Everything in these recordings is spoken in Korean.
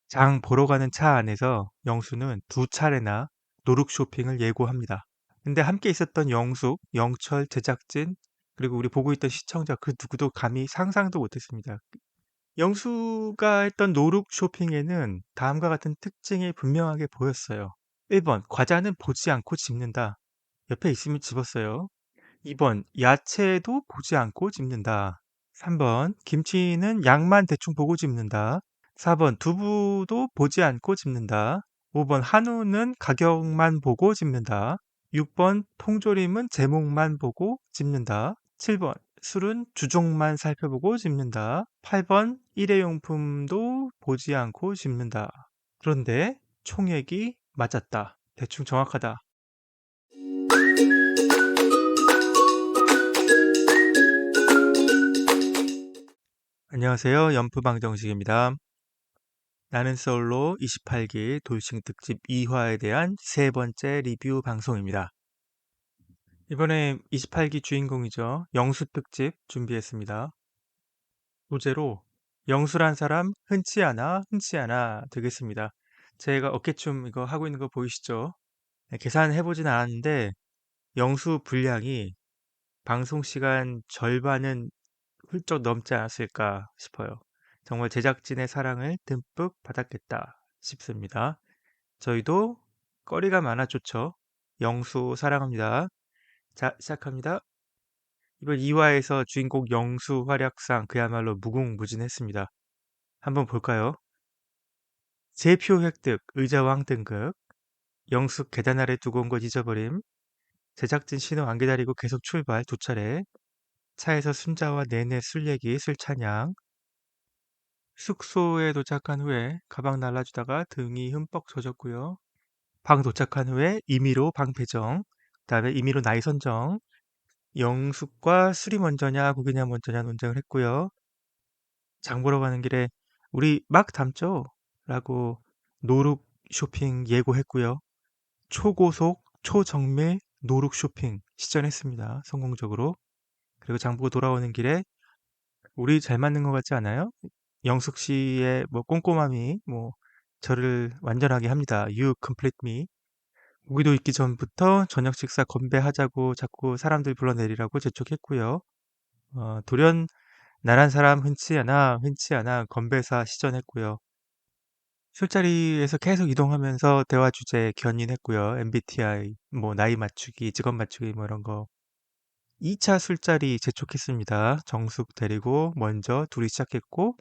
장 보러 가는 차 안에서 영수는 두 차례나 노룩 쇼핑을 예고합니다. 근데 함께 있었던 영숙, 영철, 제작진, 그리고 우리 보고 있던 시청자 그 누구도 감히 상상도 못했습니다. 영수가 했던 노룩 쇼핑에는 다음과 같은 특징이 분명하게 보였어요. 1번, 과자는 보지 않고 집는다. 옆에 있으면 집었어요. 2번, 야채도 보지 않고 집는다. 3번, 김치는 양만 대충 보고 집는다. 4번, 두부도 보지 않고 집는다. 5번, 한우는 가격만 보고 집는다. 6번, 통조림은 제목만 보고 집는다. 7번, 술은 주종만 살펴보고 집는다. 8번, 일회용품도 보지 않고 집는다. 그런데 총액이 맞았다. 대충 정확하다. 안녕하세요. 연프방정식입니다. 나는 솔로 28기 돌싱 특집 2화에 대한 세 번째 리뷰 방송입니다. 이번에 28기 주인공이죠. 영수 특집 준비했습니다. 소재로 영수란 사람 흔치 않아 되겠습니다. 제가 어깨춤 이거 하고 있는 거 보이시죠? 네, 계산해보진 않았는데 영수 분량이 방송 시간 절반은 훌쩍 넘지 않았을까 싶어요. 정말 제작진의 사랑을 듬뿍 받았겠다 싶습니다. 저희도 거리가 많아 좋죠. 영수 사랑합니다. 자, 시작합니다. 이번 2화에서 주인공 영수 활약상 그야말로 무궁무진했습니다. 한번 볼까요? 제표 획득, 의자왕 등극, 영수 계단 아래 두고 온 것 잊어버림, 제작진 신호 안 기다리고 계속 출발 두 차례, 차에서 순자와 내내 술 얘기, 술 찬양, 숙소에 도착한 후에 가방 날라주다가 등이 흠뻑 젖었고요. 방 도착한 후에 임의로 방 배정, 그다음에 임의로 나이 선정, 영숙과 술이 먼저냐 고기냐 먼저냐 논쟁을 했고요. 장 보러 가는 길에 우리 막 담죠? 라고 노룩 쇼핑 예고했고요. 초고속, 초정밀 노룩 쇼핑 시전했습니다. 성공적으로. 그리고 장 보고 돌아오는 길에 우리 잘 맞는 것 같지 않아요? 영숙 씨의 뭐 꼼꼼함이 뭐 저를 완전하게 합니다. You complete me. 고기도 있기 전부터 저녁 식사 건배하자고 자꾸 사람들 불러내리라고 재촉했고요. 돌연 나란 사람 흔치 않아 건배사 시전했고요. 술자리에서 계속 이동하면서 대화 주제 견인했고요. MBTI, 뭐 나이 맞추기, 직업 맞추기 뭐 이런 거. 2차 술자리 재촉했습니다. 정숙 데리고 먼저 둘이 시작했고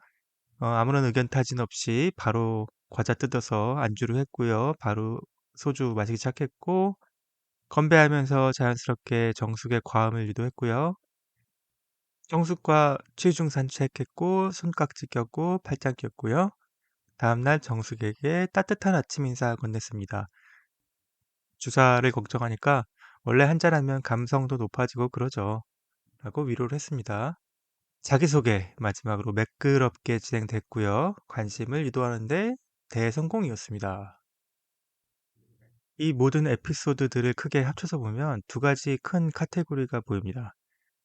아무런 의견 타진 없이 바로 과자 뜯어서 안주로 했고요. 바로 소주 마시기 시작했고 건배하면서 자연스럽게 정숙의 과음을 유도했고요. 정숙과 취중 산책했고 손깍지 꼈고 팔짱 꼈고요. 다음날 정숙에게 따뜻한 아침 인사 건넸습니다. 주사를 걱정하니까 원래 한잔하면 감성도 높아지고 그러죠. 라고 위로를 했습니다. 자기소개 마지막으로 매끄럽게 진행됐고요. 관심을 유도하는데 대성공이었습니다. 이 모든 에피소드들을 크게 합쳐서 보면 두 가지 큰 카테고리가 보입니다.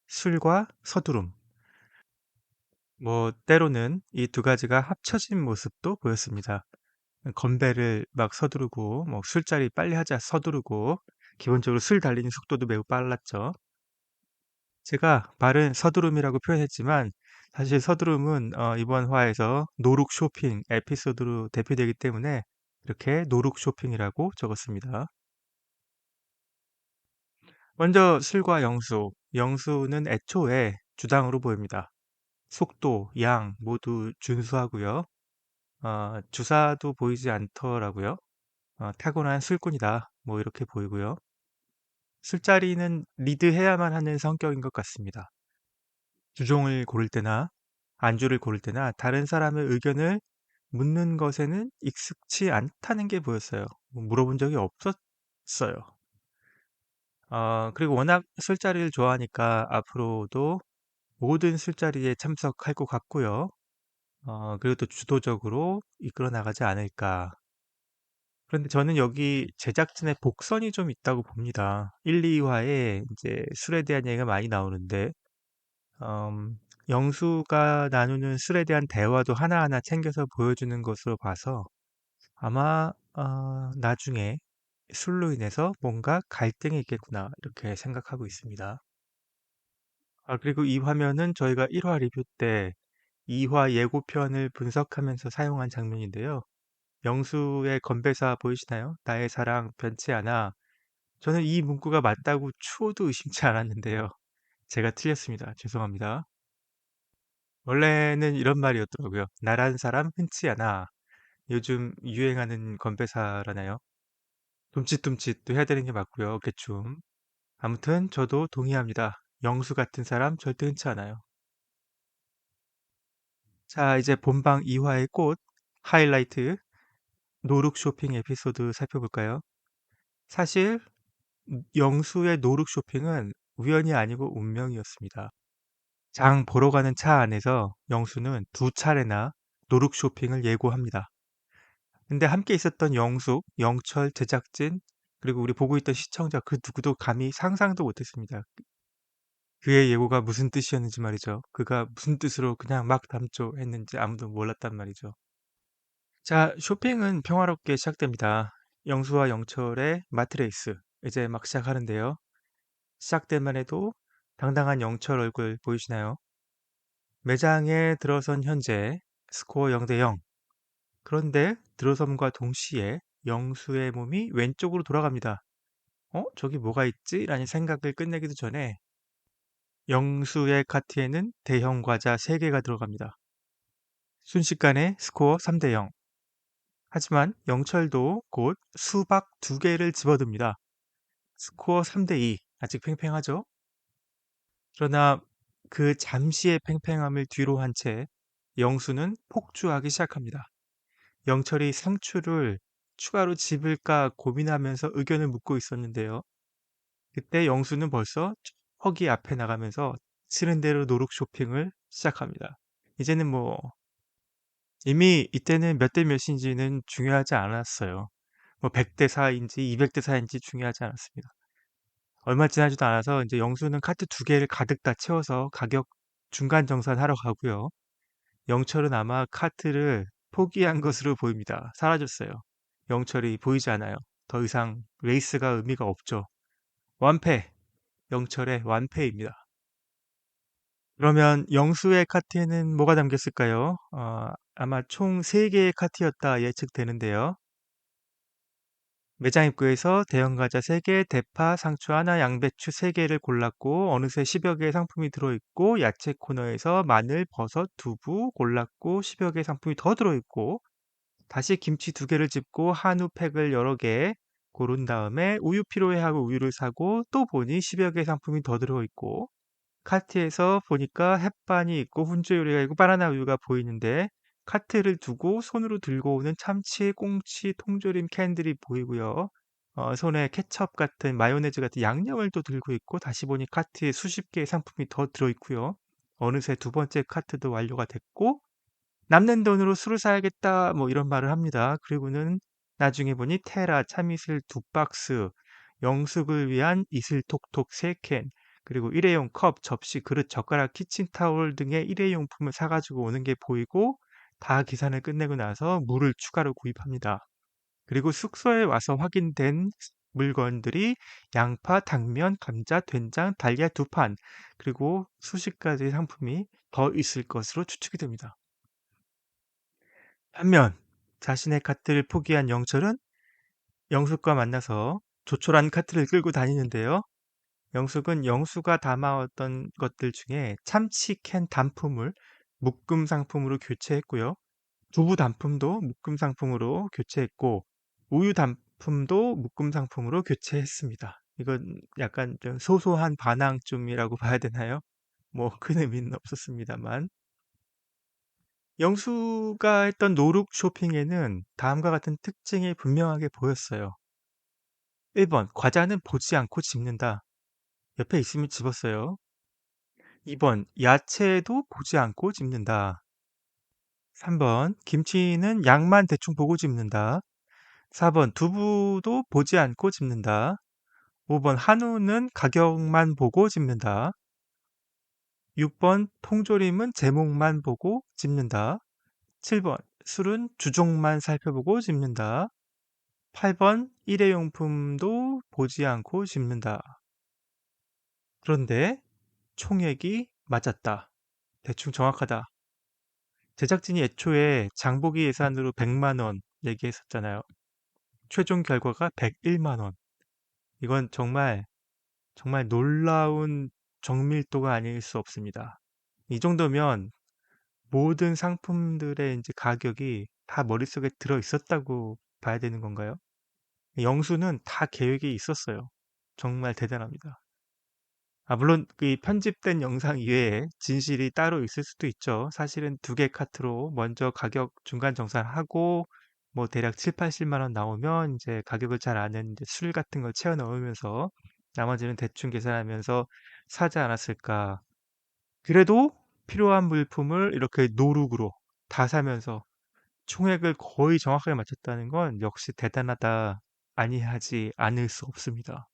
술과 서두름. 뭐 때로는 이 두 가지가 합쳐진 모습도 보였습니다. 건배를 막 서두르고 뭐 술자리 빨리 하자 서두르고 기본적으로 술 달리는 속도도 매우 빨랐죠. 제가 발은 서두름이라고 표현했지만 사실 서두름은 이번 화에서 노룩 쇼핑 에피소드로 대표되기 때문에 이렇게 노룩 쇼핑이라고 적었습니다. 먼저 술과 영수. 영수는 애초에 주당으로 보입니다. 속도, 양 모두 준수하고요. 주사도 보이지 않더라고요. 타고난 술꾼이다. 뭐 이렇게 보이고요. 술자리는 리드해야만 하는 성격인 것 같습니다. 주종을 고를 때나 안주를 고를 때나 다른 사람의 의견을 묻는 것에는 익숙치 않다는 게 보였어요. 뭐 물어본 적이 없었어요. 그리고 워낙 술자리를 좋아하니까 앞으로도 모든 술자리에 참석할 것 같고요. 그리고 또 주도적으로 이끌어 나가지 않을까. 그런데 저는 여기 제작진의 복선이 좀 있다고 봅니다. 1, 2화에 이제 술에 대한 얘기가 많이 나오는데, 음, 영수가 나누는 술에 대한 대화도 하나하나 챙겨서 보여주는 것으로 봐서 아마 나중에 술로 인해서 뭔가 갈등이 있겠구나 이렇게 생각하고 있습니다. 그리고 이 화면은 저희가 1화 리뷰 때 2화 예고편을 분석하면서 사용한 장면인데요. 영수의 건배사 보이시나요? 나의 사랑 변치 않아. 저는 이 문구가 맞다고 추호도 의심치 않았는데요. 제가 틀렸습니다. 죄송합니다. 원래는 이런 말이었더라고요. 나란 사람 흔치 않아. 요즘 유행하는 건배사라나요? 둠칫둠칫도 해야 되는 게 맞고요. 개춤. 아무튼 저도 동의합니다. 영수 같은 사람 절대 흔치 않아요. 자, 이제 본방 2화의 꽃, 하이라이트, 노룩 쇼핑 에피소드 살펴볼까요? 사실 영수의 노룩 쇼핑은 우연이 아니고 운명이었습니다. 장 보러 가는 차 안에서 영수는 두 차례나 노룩 쇼핑을 예고합니다. 근데 함께 있었던 영숙, 영철, 제작진, 그리고 우리 보고 있던 시청자 그 누구도 감히 상상도 못했습니다. 그의 예고가 무슨 뜻이었는지 말이죠. 그가 무슨 뜻으로 그냥 막 담죠 했는지 아무도 몰랐단 말이죠. 자, 쇼핑은 평화롭게 시작됩니다. 영수와 영철의 마트레이스 이제 막 시작하는데요. 시작될만 해도 당당한 영철 얼굴 보이시나요? 매장에 들어선 현재 스코어 0대 0. 그런데 들어섬과 동시에 영수의 몸이 왼쪽으로 돌아갑니다. 저기 뭐가 있지? 라는 생각을 끝내기도 전에 영수의 카트에는 대형 과자 3개가 들어갑니다. 순식간에 스코어 3대 0. 하지만 영철도 곧 수박 2개를 집어듭니다. 스코어 3대 2. 아직 팽팽하죠? 그러나 그 잠시의 팽팽함을 뒤로 한 채 영수는 폭주하기 시작합니다. 영철이 상추를 추가로 집을까 고민하면서 의견을 묻고 있었는데요. 그때 영수는 벌써 저기 앞에 나가면서 치는 대로 노룩 쇼핑을 시작합니다. 이제는 뭐 이미 이때는 몇 대 몇인지는 중요하지 않았어요. 뭐 100대 4인지 200대 4인지 중요하지 않았습니다. 얼마 지나지도 않아서 이제 영수는 카트 2개를 가득 다 채워서 가격 중간 정산하러 가고요. 영철은 아마 카트를 포기한 것으로 보입니다. 사라졌어요. 영철이 보이지 않아요. 더 이상 레이스가 의미가 없죠. 완패! 영철의 완패입니다. 그러면 영수의 카트에는 뭐가 담겼을까요? 아마 총 3개의 카트였다 예측되는데요. 매장 입구에서 대형 과자 3개, 대파, 상추 하나, 양배추 3개를 골랐고 어느새 10여 개의 상품이 들어있고 야채 코너에서 마늘, 버섯, 두부 골랐고 10여 개의 상품이 더 들어있고 다시 김치 2개를 집고 한우 팩을 여러 개 고른 다음에 우유 필요해하고 우유를 사고 또 보니 10여 개의 상품이 더 들어있고 카트에서 보니까 햇반이 있고 훈제 요리가 있고 바나나 우유가 보이는데 카트를 두고 손으로 들고 오는 참치, 꽁치, 통조림 캔들이 보이고요. 손에 케첩 같은 마요네즈 같은 양념을 또 들고 있고 다시 보니 카트에 수십 개의 상품이 더 들어있고요. 어느새 두 번째 카트도 완료가 됐고 남는 돈으로 술을 사야겠다 뭐 이런 말을 합니다. 그리고는 나중에 보니 테라 참이슬 2박스, 영숙을 위한 이슬톡톡 3캔, 그리고 일회용 컵, 접시, 그릇, 젓가락, 키친타올 등의 일회용품을 사가지고 오는 게 보이고 다 계산을 끝내고 나서 물을 추가로 구입합니다. 그리고 숙소에 와서 확인된 물건들이 양파, 당면, 감자, 된장, 달걀 2판, 그리고 수십 가지 상품이 더 있을 것으로 추측이 됩니다. 반면 자신의 카트를 포기한 영철은 영숙과 만나서 조촐한 카트를 끌고 다니는데요. 영숙은 영수가 담아왔던 것들 중에 참치 캔 단품을 묶음 상품으로 교체했고요. 두부 단품도 묶음 상품으로 교체했고 우유 단품도 묶음 상품으로 교체했습니다. 이건 약간 좀 소소한 반항쯤이라고 봐야 되나요? 뭐 큰 의미는 없었습니다만. 영수가 했던 노룩 쇼핑에는 다음과 같은 특징이 분명하게 보였어요. 1번, 과자는 보지 않고 집는다. 옆에 있으면 집었어요. 2번, 야채도 보지 않고 집는다. 3번, 김치는 양만 대충 보고 집는다. 4번, 두부도 보지 않고 집는다. 5번, 한우는 가격만 보고 집는다. 6번 통조림은 제목만 보고 집는다. 7번 술은 주종만 살펴보고 집는다. 8번 일회용품도 보지 않고 집는다. 그런데 총액이 맞았다. 대충 정확하다. 제작진이 애초에 장보기 예산으로 100만 원 얘기했었잖아요. 최종 결과가 101만 원. 이건 정말 놀라운 정밀도가 아닐 수 없습니다. 이 정도면 모든 상품들의 이제 가격이 다 머릿속에 들어 있었다고 봐야 되는 건가요? 영수는 다 계획이 있었어요. 정말 대단합니다. 물론 그 편집된 영상 이외에 진실이 따로 있을 수도 있죠. 사실은 두 개 카트로 먼저 가격 중간 정산하고 뭐 대략 7, 80만 원 나오면 이제 가격을 잘 아는 이제 술 같은 걸 채워 넣으면서 나머지는 대충 계산하면서 사지 않았을까. 그래도 필요한 물품을 이렇게 노룩으로 다 사면서 총액을 거의 정확하게 맞췄다는 건 역시 대단하다. 아니하지 않을 수 없습니다.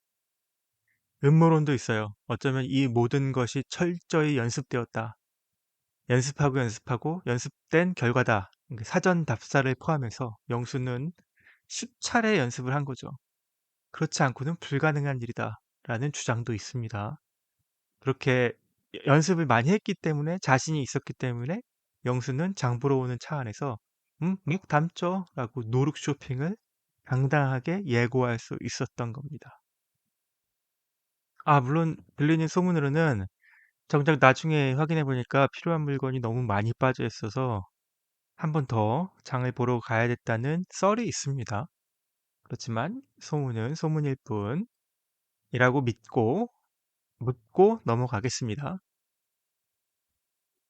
음모론도 있어요. 어쩌면 이 모든 것이 철저히 연습되었다. 연습하고 연습하고 연습된 결과다. 그러니까 사전 답사를 포함해서 영수는 수차례 연습을 한 거죠. 그렇지 않고는 불가능한 일이다. 라는 주장도 있습니다. 그렇게 연습을 많이 했기 때문에 자신이 있었기 때문에 영수는 장 보러 오는 차 안에서 묵 담죠 라고 노룩 쇼핑을 당당하게 예고할 수 있었던 겁니다. 물론 들리는 소문으로는 정작 나중에 확인해 보니까 필요한 물건이 너무 많이 빠져 있어서 한 번 더 장을 보러 가야 됐다는 썰이 있습니다. 그렇지만 소문은 소문일 뿐이라고 묻고 넘어가겠습니다.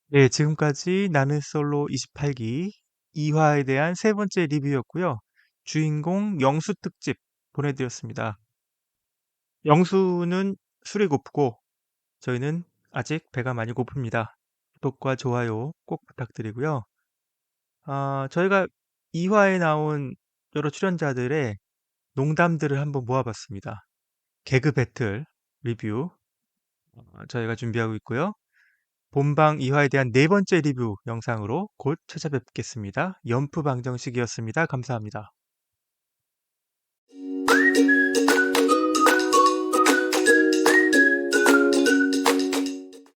네, 지금까지 나는 솔로 28기 2화에 대한 세 번째 리뷰였고요. 주인공 영수 특집 보내드렸습니다. 영수는 술이 고프고 저희는 아직 배가 많이 고픕니다. 구독과 좋아요 꼭 부탁드리고요. 저희가 2화에 나온 여러 출연자들의 농담들을 한번 모아봤습니다. 개그 배틀 리뷰 저희가 준비하고 있고요. 본방 2화에 대한 네 번째 리뷰 영상으로 곧 찾아뵙겠습니다. 연프 방정식이었습니다. 감사합니다.